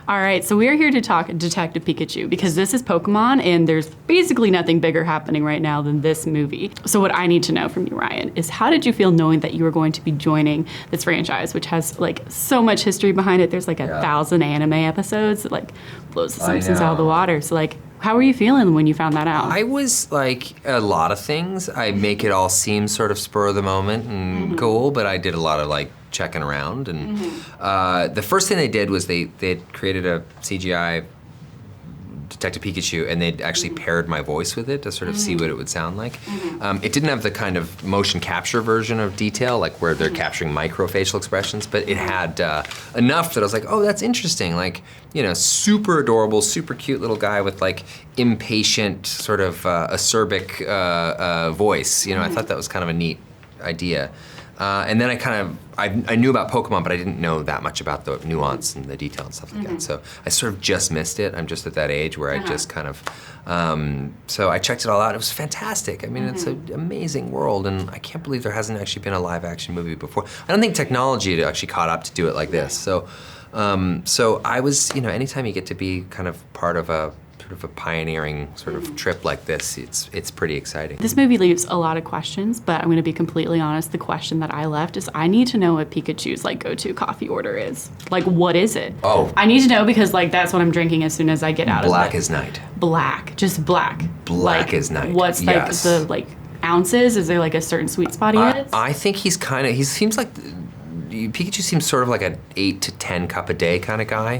All right, so we're here to talk Detective Pikachu because this is Pokemon and there's basically nothing bigger happening right now than this movie. So what I need to know from you, Ryan, is how did you feel knowing that you were going to be joining this franchise, which has like so much history behind it? There's like 1,000 anime episodes that like blows the Simpsons out of the water. So like, how were you feeling when you found that out? I was like a lot of things. I make it all seem sort of spur of the moment and cool, but I did a lot of like checking around. And the first thing they did was they created a CGI Detective Pikachu, and they'd actually paired my voice with it to sort of see what it would sound like. It didn't have the kind of motion capture version of detail, like where they're capturing micro facial expressions, but it had enough that I was like, oh, that's interesting. Like, you know, super adorable, super cute little guy with like impatient, sort of acerbic voice. You know, I thought that was kind of a neat idea. And then I knew about Pokemon, but I didn't know that much about the nuance and the detail and stuff like that. So I sort of just missed it. I'm just at that age where I just kind of, so I checked it all out. It was fantastic. I mean, it's an amazing world, and I can't believe there hasn't actually been a live action movie before. I don't think technology had actually caught up to do it like this. So, so I was, you know, anytime you get to be kind of part of a sort of a pioneering sort of trip like this, it's pretty exciting. This movie leaves a lot of questions, but I'm gonna be completely honest, the question that I left is I need to know what Pikachu's like go-to coffee order is. Like, what is it? Oh. I need to know because like that's what I'm drinking as soon as I get out of Black as night. Black, just black. Black like, as night. What's like the like ounces? Is there like a certain sweet spot he hits? I think he seems like, Pikachu seems sort of like an 8 to 10 cup a day kind of guy.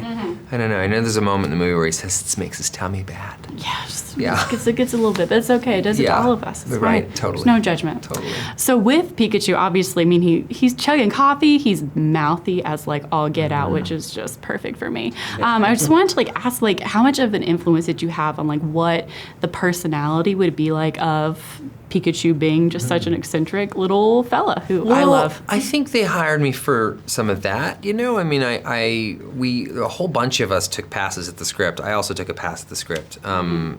I don't know. I know there's a moment in the movie where he says this makes his tummy bad. It gets a little bit, but it's okay. It does it to all of us. It's right, fine. totally. There's no judgment. Totally. So with Pikachu, obviously, I mean, he's chugging coffee. He's mouthy as like all get out, which is just perfect for me. I just wanted to like ask like how much of an influence did you have on like what the personality would be like of Pikachu being just such an eccentric little fella who I love. I think they hired me for some of that, you know? I mean, a whole bunch of us took passes at the script. I also took a pass at the script.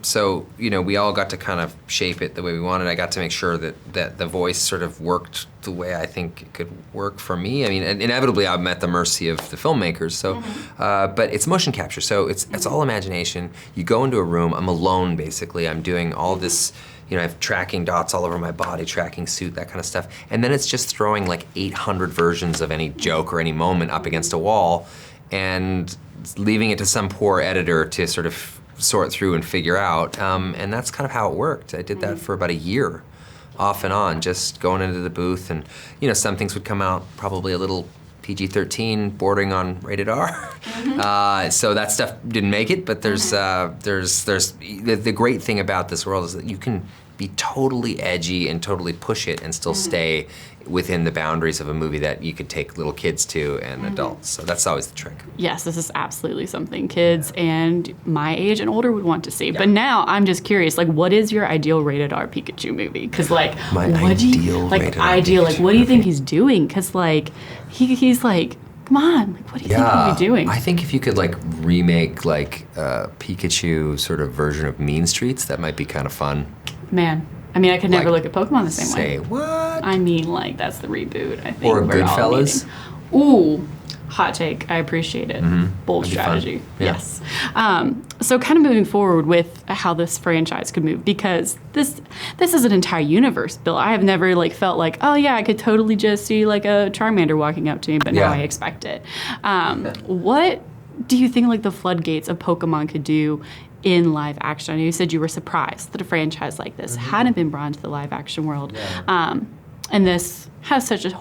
So, you know, we all got to kind of shape it the way we wanted. I got to make sure that the voice sort of worked the way I think it could work for me. I mean, inevitably I'm at the mercy of the filmmakers, so, but it's motion capture, so it's all imagination. You go into a room, I'm alone basically, I'm doing all this, you know, I have tracking dots all over my body, tracking suit, that kind of stuff. And then it's just throwing like 800 versions of any joke or any moment up against a wall and leaving it to some poor editor to sort of sort through and figure out. And that's kind of how it worked. I did that for about a year, off and on, just going into the booth. And, you know, some things would come out probably a little PG-13, bordering on rated R. So that stuff didn't make it, but there's the great thing about this world is that you can be totally edgy and totally push it and still stay within the boundaries of a movie that you could take little kids to and adults. So that's always the trick. Yes, this is absolutely something kids and my age and older would want to see. But now I'm just curious, like, what is your ideal rated R Pikachu movie? Because like, what do you think he's doing? Because like, he's like, come on, like, what do you think he'll be doing? I think if you could like remake like a Pikachu sort of version of Mean Streets, that might be kind of fun. Man, I mean, I could never look at Pokemon the same way. Say what? I mean, like, that's the reboot, I think. Or Goodfellas. Ooh, hot take. I appreciate it. Bold strategy. Yes. So kind of moving forward with how this franchise could move, because this is an entire universe, Bill. I have never like felt like, oh yeah, I could totally just see like a Charmander walking up to me, but now I expect it. What do you think like the floodgates of Pokemon could do in live action? I know you said you were surprised that a franchise like this hadn't been brought into the live action world, and this has such a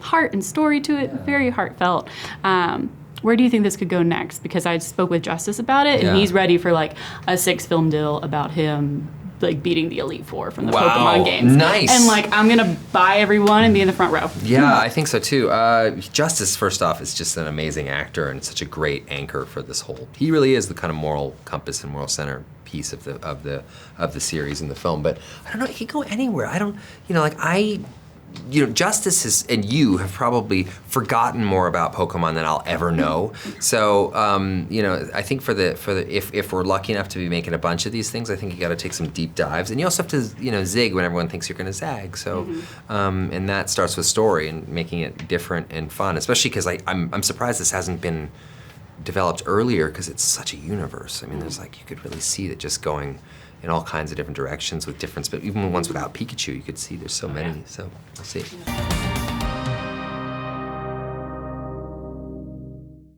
heart and story to it, very heartfelt. Where do you think this could go next? Because I spoke with Justice about it, and he's ready for like a 6-film deal about him like beating the Elite Four from the Pokemon games. Nice. And like, I'm gonna buy everyone and be in the front row. Yeah, I think so too. Justice, first off, is just an amazing actor and such a great anchor for this whole. He really is the kind of moral compass and moral center piece of the series and the film. But I don't know, he could go anywhere. I don't, you know, like Justice and you have probably forgotten more about Pokemon than I'll ever know. So, you know, I think if we're lucky enough to be making a bunch of these things, I think you got to take some deep dives, and you also have to, you know, zig when everyone thinks you're going to zag. So, and that starts with story and making it different and fun. Especially because I'm surprised this hasn't been developed earlier because it's such a universe. I mean, there's like, you could really see that just going in all kinds of different directions with different, but even ones without Pikachu, you could see there's so many. So we'll see.